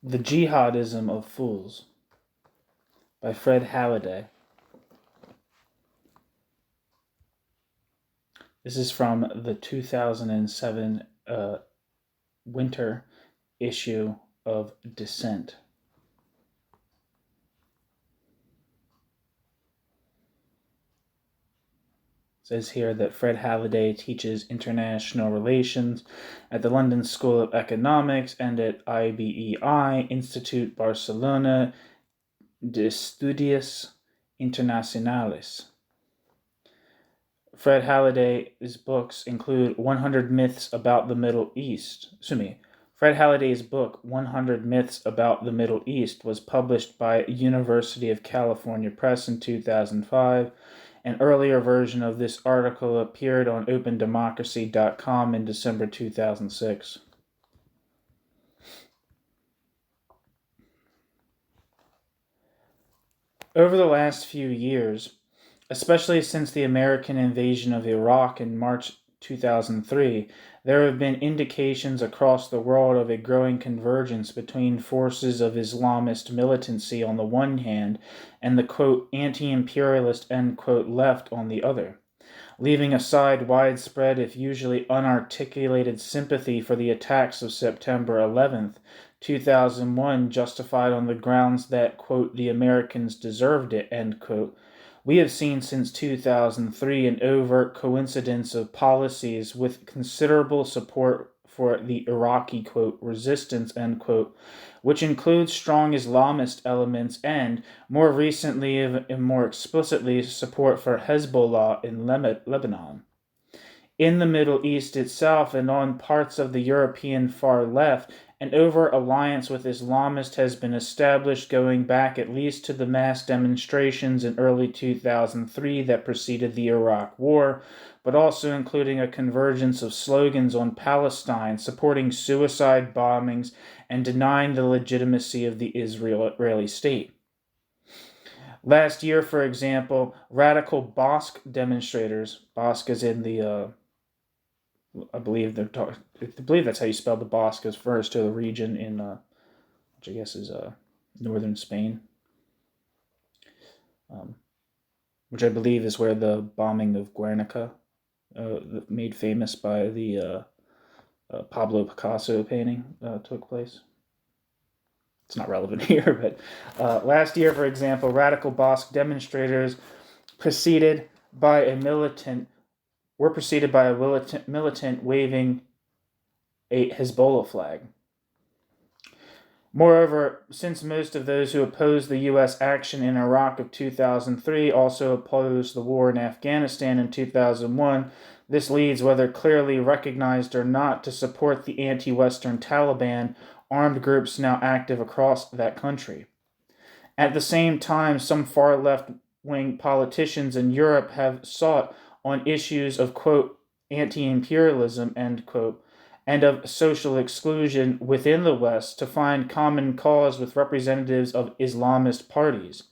The Jihadism of Fools by Fred Halliday. This is from the 2007 winter issue of Dissent. It says here that Fred Halliday teaches international relations at the London School of Economics and at IBEI, Institut Barcelona d'Estudios Internacionales. Fred Halliday's books include 100 Myths About the Middle East. Fred Halliday's book, 100 Myths About the Middle East, was published by University of California Press in 2005. An earlier version of this article appeared on OpenDemocracy.com in December 2006. Over the last few years, especially since the American invasion of Iraq in March 2003, there have been indications across the world of a growing convergence between forces of Islamist militancy on the one hand and the, quote, anti-imperialist, end quote, left on the other, leaving aside widespread, if usually unarticulated, sympathy for the attacks of September 11th, 2001, justified on the grounds that, quote, the Americans deserved it, end quote. We have seen since 2003 an overt coincidence of policies with considerable support for the Iraqi, quote, resistance, end quote, which includes strong Islamist elements and, more recently and more explicitly, support for Hezbollah in Lebanon. In the Middle East itself and on parts of the European far left, an overt alliance with Islamists has been established going back at least to the mass demonstrations in early 2003 that preceded the Iraq War, but also including a convergence of slogans on Palestine supporting suicide bombings and denying the legitimacy of the Israeli state. Last year, for example, radical Basque demonstrators, Basque is in the I believe that's how you spell the Basque, refers to the region in, which I guess is northern Spain, which I believe is where the bombing of Guernica, made famous by the Pablo Picasso painting, took place. It's not relevant here, but last year, for example, radical Basque demonstrators were preceded by a militant waving a Hezbollah flag. Moreover, since most of those who opposed the U.S. action in Iraq of 2003 also opposed the war in Afghanistan in 2001, this leads, whether clearly recognized or not, to support the anti-Western Taliban armed groups now active across that country. At the same time, some far left-wing politicians in Europe have sought on issues of, quote, anti-imperialism, end quote, and of social exclusion within the West to find common cause with representatives of Islamist parties.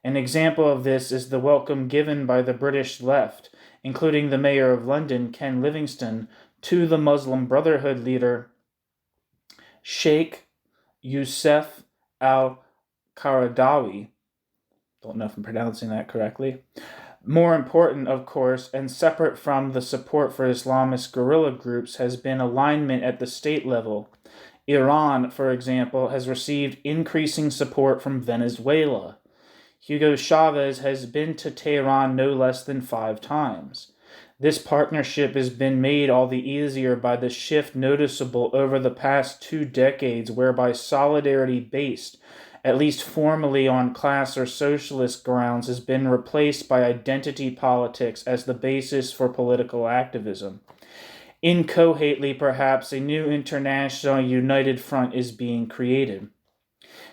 An example of this is the welcome given by the British left, including the Mayor of London, Ken Livingstone, to the Muslim Brotherhood leader Sheikh Youssef al-Qaradawi. Don't know if I'm pronouncing that correctly. More important, of course, and separate from the support for Islamist guerrilla groups, has been alignment at the state level. Iran, for example, has received increasing support from Venezuela. Hugo Chavez has been to Tehran no less than 5 times. This partnership has been made all the easier by the shift noticeable over the past 2 decades whereby solidarity based, at least formally on class or socialist grounds, has been replaced by identity politics as the basis for political activism. Incoherently, perhaps, a new international united front is being created.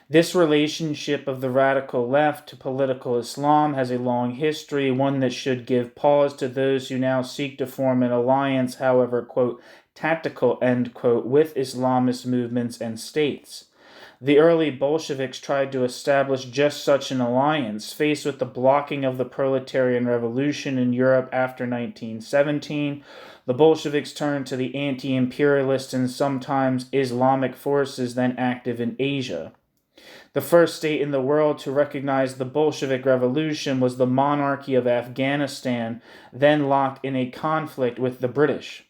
This relationship of the radical left to political Islam has a long history, one that should give pause to those who now seek to form an alliance, however, quote, tactical, end quote, with Islamist movements and states. The early Bolsheviks tried to establish just such an alliance. Faced with the blocking of the proletarian revolution in Europe after 1917, the Bolsheviks turned to the anti-imperialist and sometimes Islamic forces then active in Asia. The first state in the world to recognize the Bolshevik Revolution was the monarchy of Afghanistan, then locked in a conflict with the British.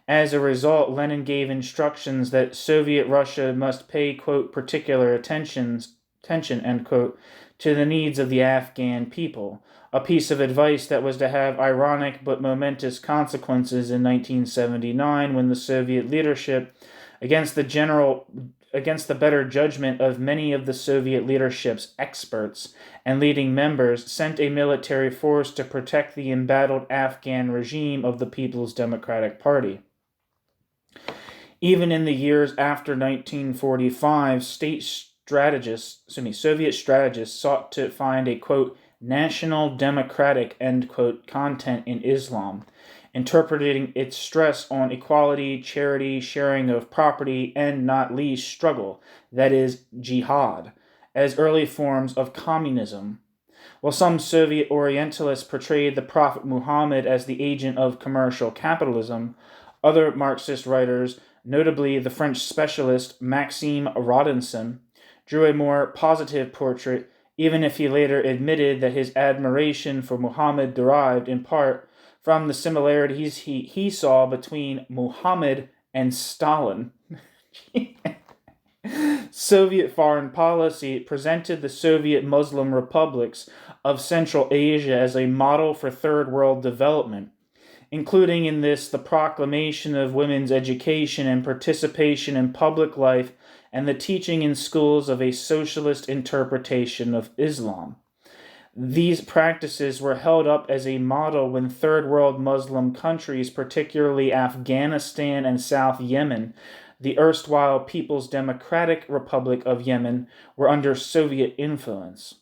As a result, Lenin gave instructions that Soviet Russia must pay, quote, particular attention, end quote, to the needs of the Afghan people, a piece of advice that was to have ironic but momentous consequences in 1979 when the Soviet leadership, against the better judgment of many of the Soviet leadership's experts and leading members, sent a military force to protect the embattled Afghan regime of the People's Democratic Party. Even in the years after 1945, Soviet strategists sought to find a, quote, national democratic, end quote, content in Islam, interpreting its stress on equality, charity, sharing of property, and not least struggle, that is, jihad, as early forms of communism. While some Soviet Orientalists portrayed the Prophet Muhammad as the agent of commercial capitalism, other Marxist writers, notably the French specialist Maxime Rodinson, drew a more positive portrait, even if he later admitted that his admiration for Muhammad derived in part from the similarities he saw between Muhammad and Stalin. Soviet foreign policy presented the Soviet Muslim republics of Central Asia as a model for third world development, including in this the proclamation of women's education and participation in public life and the teaching in schools of a socialist interpretation of Islam. These practices were held up as a model when third world Muslim countries, particularly Afghanistan and South Yemen, the erstwhile People's Democratic Republic of Yemen, were under Soviet influence.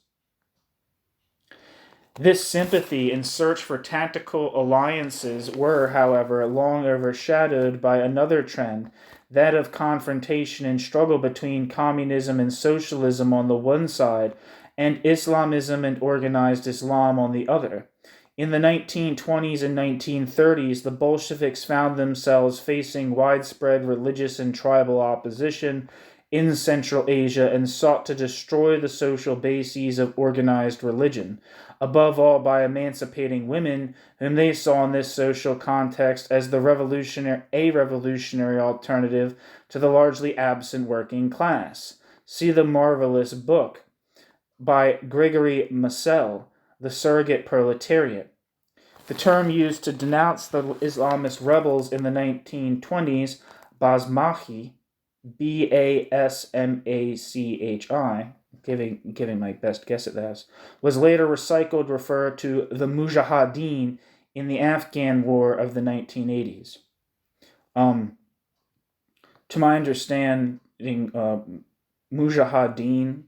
This sympathy and search for tactical alliances were, however, long overshadowed by another trend, that of confrontation and struggle between communism and socialism on the one side, and Islamism and organized Islam on the other. In the 1920s and 1930s, the Bolsheviks found themselves facing widespread religious and tribal opposition in Central Asia and sought to destroy the social bases of organized religion, above all by emancipating women, whom they saw in this social context as a revolutionary alternative to the largely absent working class. See the marvelous book by Gregory Massel, The Surrogate Proletariat. The term used to denounce the Islamist rebels in the 1920s, Basmachi, Basmachi, giving my best guess at that, was later recycled to refer to the Mujahideen in the Afghan War of the 1980s. To my understanding, Mujahideen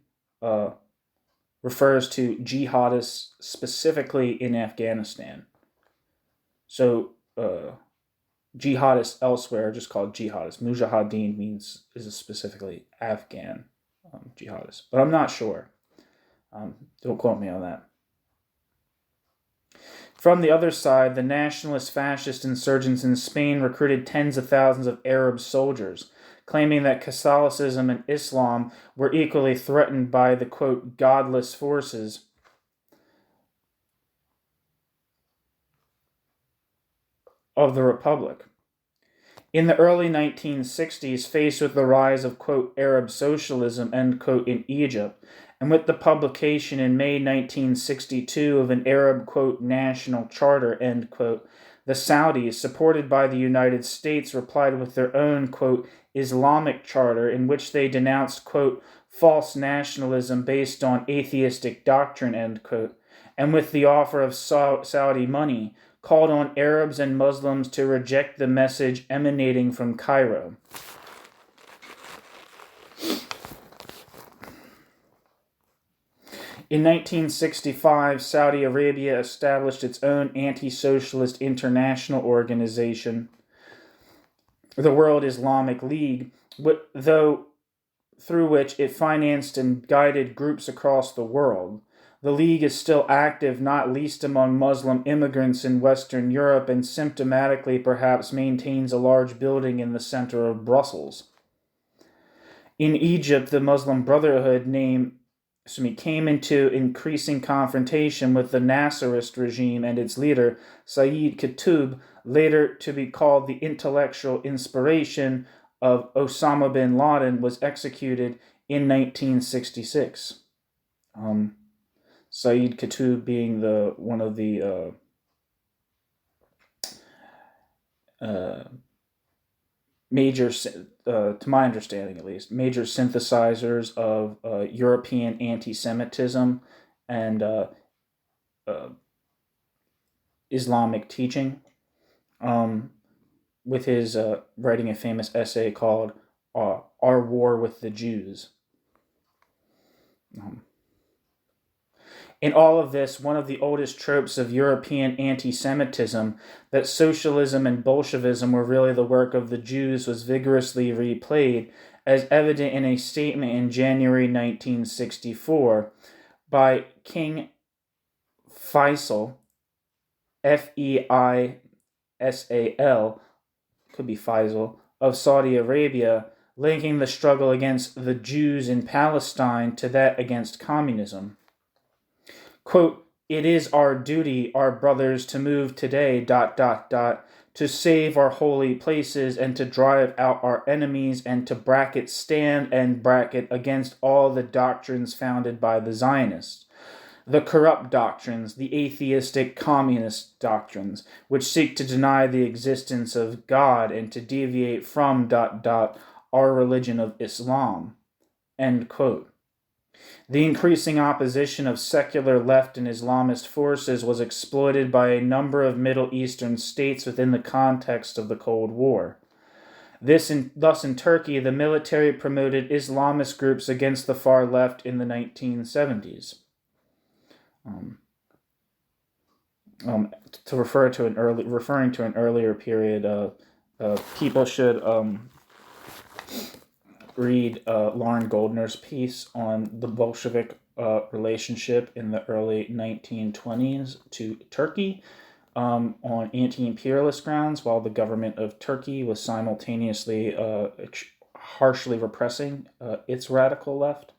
refers to jihadists specifically in Afghanistan. So, jihadists elsewhere are just called jihadists. Mujahideen is specifically Afghan jihadists, but I'm not sure. Don't quote me on that. From the other side, the nationalist fascist insurgents in Spain recruited tens of thousands of Arab soldiers, claiming that Catholicism and Islam were equally threatened by the, quote, godless forces of the Republic. In the early 1960s, faced with the rise of, quote, Arab socialism, end quote, in Egypt, and with the publication in May 1962 of an Arab, quote, national charter, end quote, the Saudis, supported by the United States, replied with their own, quote, Islamic charter, in which they denounced, quote, false nationalism based on atheistic doctrine, end quote, and with the offer of Saudi money, called on Arabs and Muslims to reject the message emanating from Cairo. In 1965, Saudi Arabia established its own anti-socialist international organization, the World Islamic League, though through which it financed and guided groups across the world. The League is still active, not least among Muslim immigrants in Western Europe, and symptomatically perhaps maintains a large building in the center of Brussels. In Egypt, the Muslim Brotherhood came into increasing confrontation with the Nasserist regime, and its leader, Sayyid Qutb, later to be called the intellectual inspiration of Osama bin Laden, was executed in 1966. Sayyid Qutb being one of the major, to my understanding at least, major synthesizers of European anti-Semitism and Islamic teaching, with his writing a famous essay called Our War with the Jews. In all of this, one of the oldest tropes of European anti-Semitism, that socialism and Bolshevism were really the work of the Jews, was vigorously replayed, as evident in a statement in January 1964 by King Faisal, Feisal, could be Faisal, of Saudi Arabia, linking the struggle against the Jews in Palestine to that against communism. Quote, "It is our duty, our brothers, to move today, to save our holy places and to drive out our enemies and to stand against all the doctrines founded by the Zionists, the corrupt doctrines, the atheistic communist doctrines, which seek to deny the existence of God and to deviate from our religion of Islam." End quote. The increasing opposition of secular left and Islamist forces was exploited by a number of Middle Eastern states within the context of the Cold War. Thus in Turkey, the military promoted Islamist groups against the far left in the 1970s. Referring to an earlier period, people should read Lauren Goldner's piece on the Bolshevik relationship in the early 1920s to Turkey on anti-imperialist grounds, while the government of Turkey was simultaneously harshly repressing its radical left.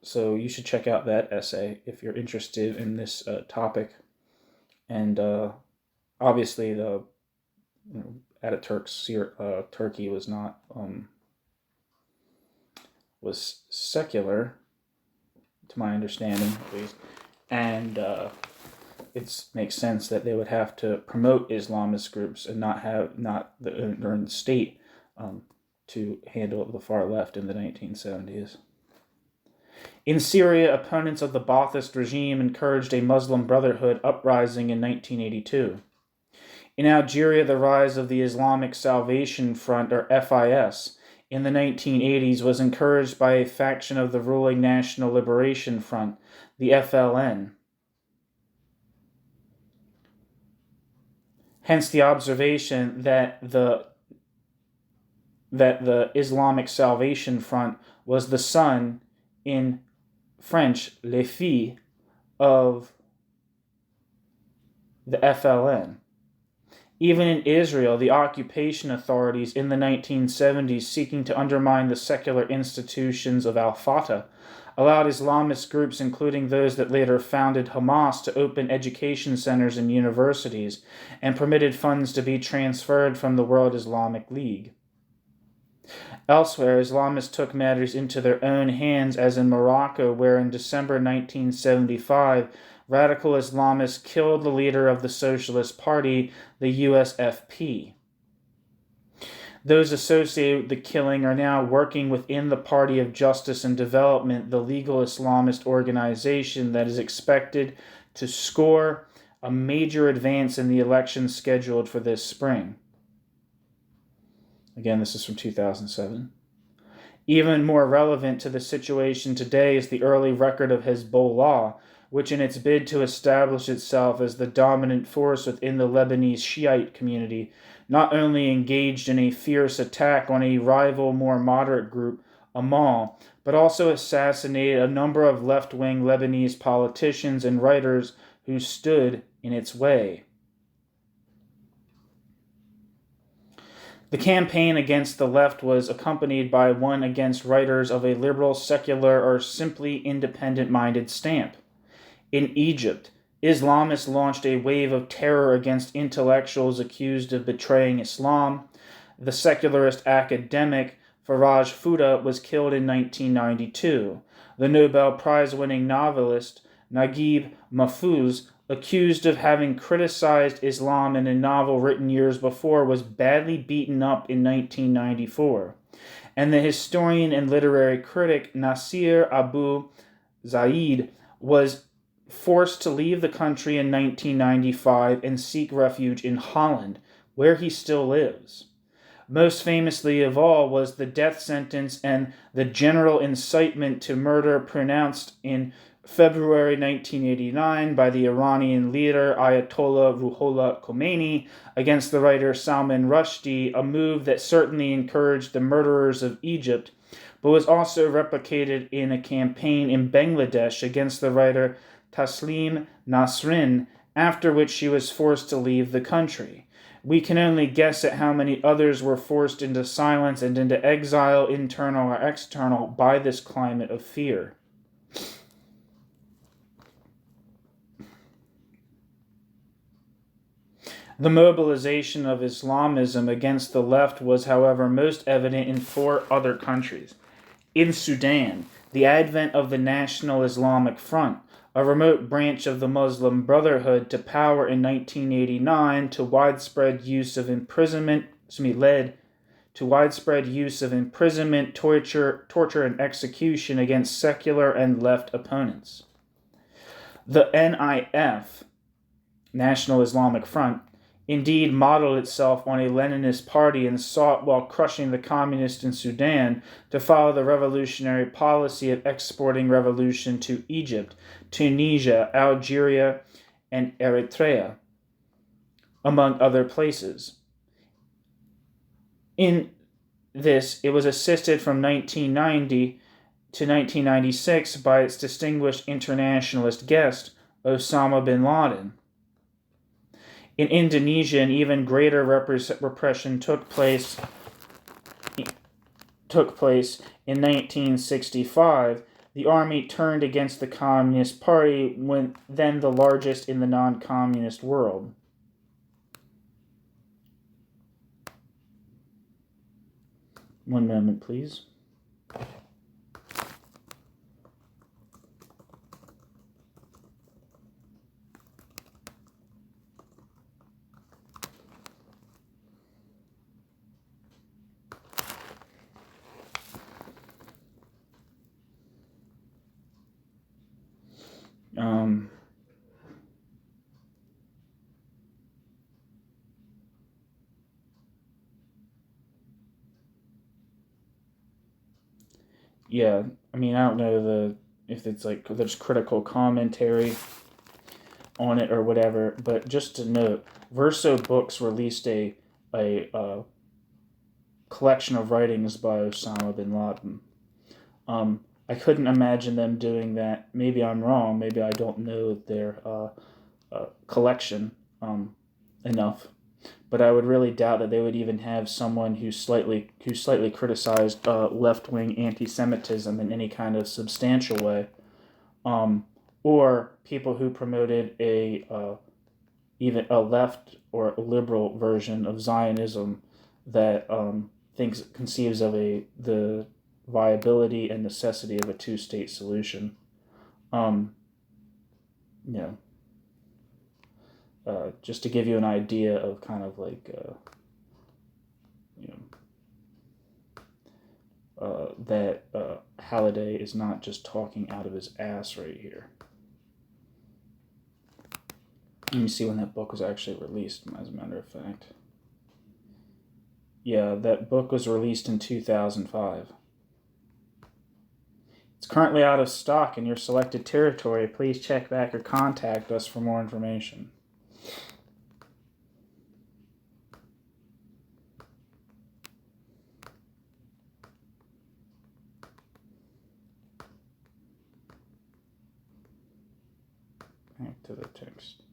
So you should check out that essay if you're interested in this topic. And obviously Ataturk's Turkey was not was secular, to my understanding at least, and it makes sense that they would have to promote Islamist groups and not the state to handle the far left in the 1970s. In Syria, opponents of the Ba'athist regime encouraged a Muslim Brotherhood uprising in 1982. In Algeria, the rise of the Islamic Salvation Front, or FIS, in the 1980s was encouraged by a faction of the ruling National Liberation Front, the FLN. Hence the observation that the Islamic Salvation Front was the son, in French, le fils, of the FLN. Even in Israel, the occupation authorities in the 1970s, seeking to undermine the secular institutions of al-Fatah, allowed Islamist groups, including those that later founded Hamas, to open education centers and universities, and permitted funds to be transferred from the World Islamic League. Elsewhere, Islamists took matters into their own hands, as in Morocco, where in December 1975, radical Islamists killed the leader of the Socialist Party, the USFP. Those associated with the killing are now working within the Party of Justice and Development, the legal Islamist organization that is expected to score a major advance in the elections scheduled for this spring. Again, this is from 2007. Even more relevant to the situation today is the early record of Hezbollah, which in its bid to establish itself as the dominant force within the Lebanese Shiite community, not only engaged in a fierce attack on a rival, more moderate group, Amal, but also assassinated a number of left-wing Lebanese politicians and writers who stood in its way. The campaign against the left was accompanied by one against writers of a liberal, secular, or simply independent-minded stamp. In Egypt, Islamists launched a wave of terror against intellectuals accused of betraying Islam. The secularist academic Faraj Fouda was killed in 1992. The Nobel Prize-winning novelist Naguib Mahfouz, accused of having criticized Islam in a novel written years before, was badly beaten up in 1994. And the historian and literary critic Nasir Abu Zaid was forced to leave the country in 1995 and seek refuge in Holland, where he still lives. Most famously of all was the death sentence and the general incitement to murder pronounced in February 1989 by the Iranian leader Ayatollah Ruhollah Khomeini against the writer Salman Rushdie, a move that certainly encouraged the murderers of Egypt, but was also replicated in a campaign in Bangladesh against the writer Taslim Nasrin, after which she was forced to leave the country. We can only guess at how many others were forced into silence and into exile, internal or external, by this climate of fear. The mobilization of Islamism against the left was, however, most evident in 4 other countries. In Sudan, the advent of the National Islamic Front, a remote branch of the Muslim Brotherhood, to power in 1989 led to widespread use of imprisonment, torture, and execution against secular and left opponents. The NIF, National Islamic Front, indeed modeled itself on a Leninist party and sought, while crushing the communists in Sudan, to follow the revolutionary policy of exporting revolution to Egypt, Tunisia, Algeria, and Eritrea, among other places. In this, it was assisted from 1990 to 1996 by its distinguished internationalist guest, Osama bin Laden. In Indonesia, an even greater repression took place in 1965. The army turned against the Communist Party, then the largest in the non-communist world. One moment, please. Yeah, I mean, I don't know if it's like there's critical commentary on it or whatever, but just to note, Verso Books released a collection of writings by Osama bin Laden. I couldn't imagine them doing that. Maybe I'm wrong. Maybe I don't know their collection enough. But I would really doubt that they would even have someone who slightly criticized left-wing anti-Semitism in any kind of substantial way, or people who promoted even a left or liberal version of Zionism that conceives of the viability and necessity of a two-state solution. Just to give you an idea of kind of like, that Halliday is not just talking out of his ass right here. Let me see when that book was actually released, as a matter of fact. Yeah, that book was released in 2005. It's currently out of stock in your selected territory. Please check back or contact us for more information. Back to the text.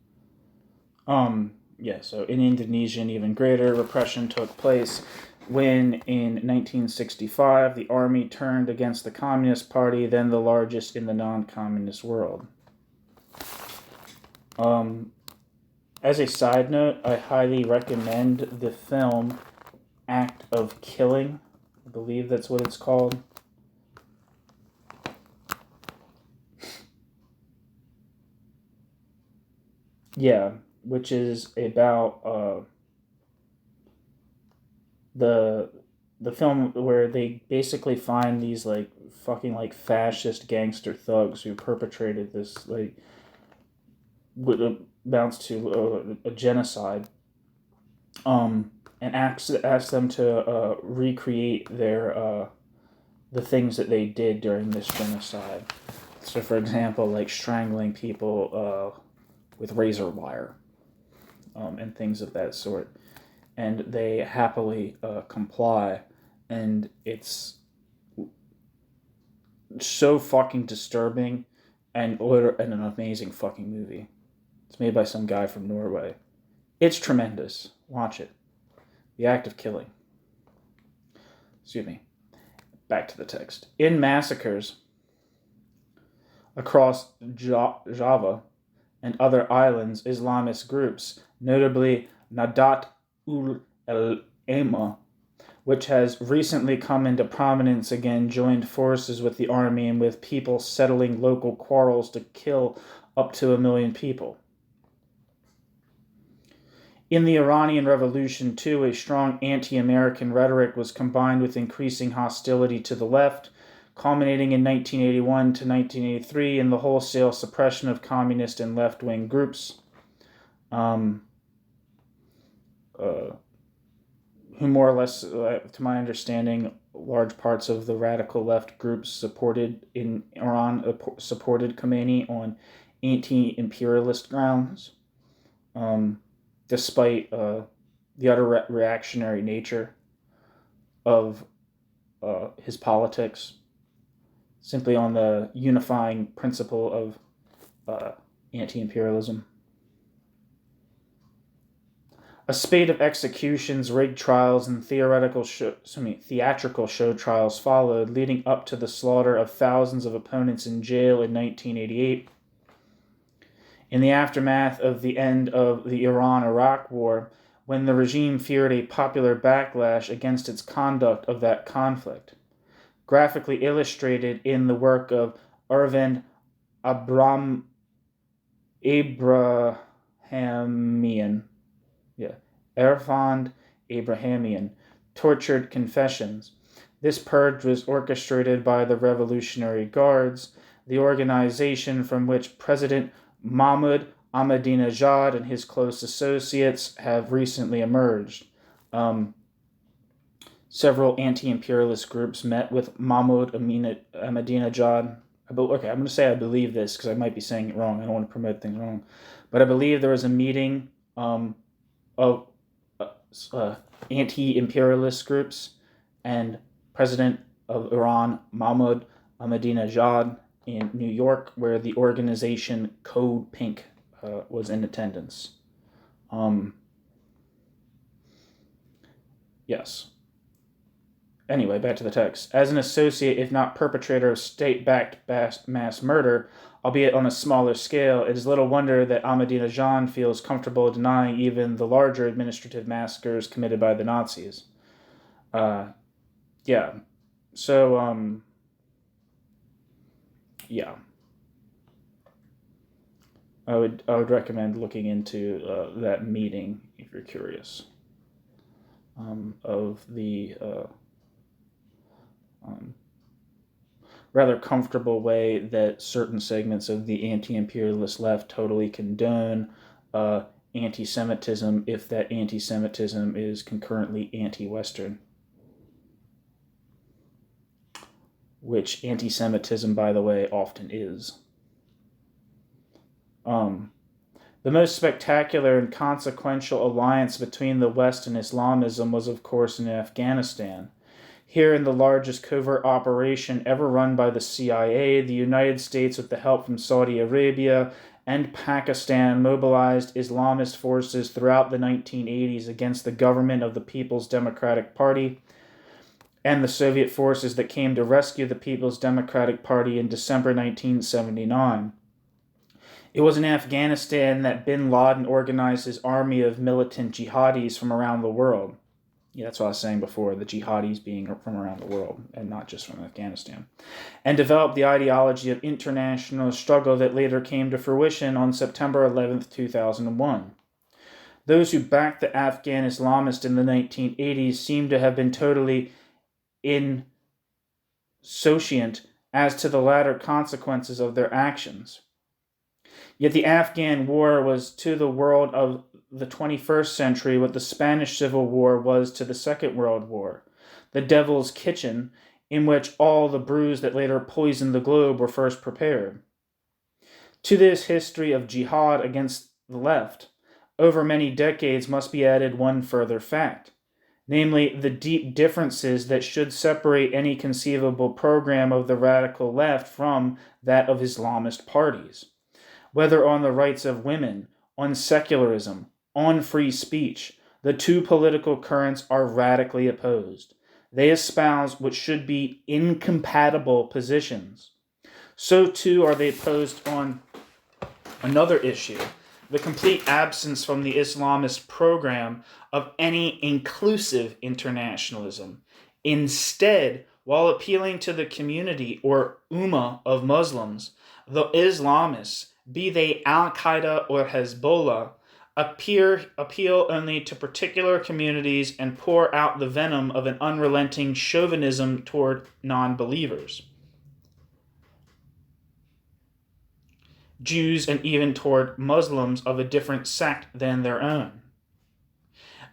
So in Indonesia, an even greater repression took place when, in 1965, the army turned against the Communist Party, then the largest in the non-communist world. As a side note, I highly recommend the film Act of Killing. I believe that's what it's called. Yeah, which is about the film where they basically find these like fucking like fascist gangster thugs who perpetrated this like what amounts to a genocide, and asks them to recreate their the things that they did during this genocide. So, for example, like strangling people with razor wire, and things of that sort. And they happily comply, and it's so fucking disturbing and an amazing fucking movie. It's made by some guy from Norway. It's tremendous. Watch it. The Act of Killing. Excuse me. Back to the text. In massacres across Java and other islands, Islamist groups, notably Nadat ul-Ulama, which has recently come into prominence again, joined forces with the army and with people settling local quarrels to kill up to 1 million people. In the Iranian Revolution, too, a strong anti-American rhetoric was combined with increasing hostility to the left, culminating in 1981 to 1983 in the wholesale suppression of communist and left-wing groups, who more or less, to my understanding, large parts of the radical left groups supported in Iran supported Khomeini on anti-imperialist grounds, despite the utter reactionary nature of his politics, simply on the unifying principle of anti-imperialism. A spate of executions, rigged trials, and theatrical show trials followed, leading up to the slaughter of thousands of opponents in jail in 1988. In the aftermath of the end of the Iran-Iraq War, when the regime feared a popular backlash against its conduct of that conflict, graphically illustrated in the work of Irving Abrahamian, Tortured Confessions. This purge was orchestrated by the Revolutionary Guards, the organization from which President Mahmoud Ahmadinejad and his close associates have recently emerged. Several anti-imperialist groups met with Mahmoud Ahmadinejad. Okay, I'm going to say I believe this because I might be saying it wrong. I don't want to promote things wrong. But I believe there was a meeting of anti-imperialist groups and President of Iran, Mahmoud Ahmadinejad, in New York, where the organization Code Pink was in attendance. Yes. Anyway, back to the text. As an associate, if not perpetrator, of state-backed mass murder, albeit on a smaller scale, it is little wonder that Ahmadinejad feels comfortable denying even the larger administrative massacres committed by the Nazis. Yeah. I would recommend looking into that meeting if you're curious, of the rather comfortable way that certain segments of the anti-imperialist left totally condone anti-Semitism if that anti-Semitism is concurrently anti-Western. which anti-Semitism, by the way, often is. The most spectacular and consequential alliance between the West and Islamism was, of course, in Afghanistan. Here, in the largest covert operation ever run by the CIA, the United States, with the help from Saudi Arabia and Pakistan, mobilized Islamist forces throughout the 1980s against the government of the People's Democratic Party and the Soviet forces that came to rescue the People's Democratic Party in December 1979. It was in Afghanistan that bin Laden organized his army of militant jihadis from around the world. Yeah, that's what I was saying before, the jihadis being from around the world and not just from Afghanistan. And developed the ideology of international struggle that later came to fruition on September 11th, 2001. Those who backed the Afghan Islamists in the 1980s seem to have been totally insouciant as to the latter consequences of their actions. Yet the Afghan war was to the world of the 21st century what the Spanish Civil War was to the Second World War, the devil's kitchen in which all the brews that later poisoned the globe were first prepared. To this history of jihad against the left, over many decades must be added one further fact, namely the deep differences that should separate any conceivable program of the radical left from that of Islamist parties. Whether on the rights of women, on secularism, on free speech, the two political currents are radically opposed. They espouse what should be incompatible positions. So too are they opposed on another issue, the complete absence from the Islamist program of any inclusive internationalism. Instead, while appealing to the community or ummah of Muslims, the Islamists, be they Al-Qaeda or Hezbollah, appeal only to particular communities and pour out the venom of an unrelenting chauvinism toward non-believers, Jews, and even toward Muslims of a different sect than their own.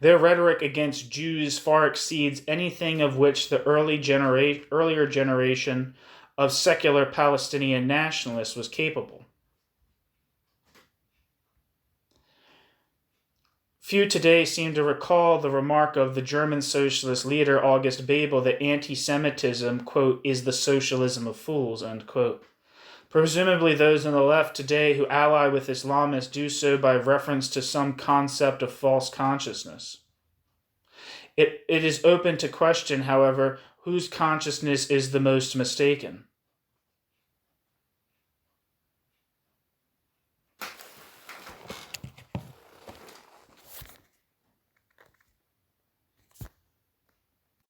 Their rhetoric against Jews far exceeds anything of which the earlier generation of secular Palestinian nationalists was capable. Few today seem to recall the remark of the German socialist leader August Bebel that anti-Semitism, quote, is the socialism of fools, end quote. Presumably those on the left today who ally with Islamists do so by reference to some concept of false consciousness. It is open to question, however, whose consciousness is the most mistaken.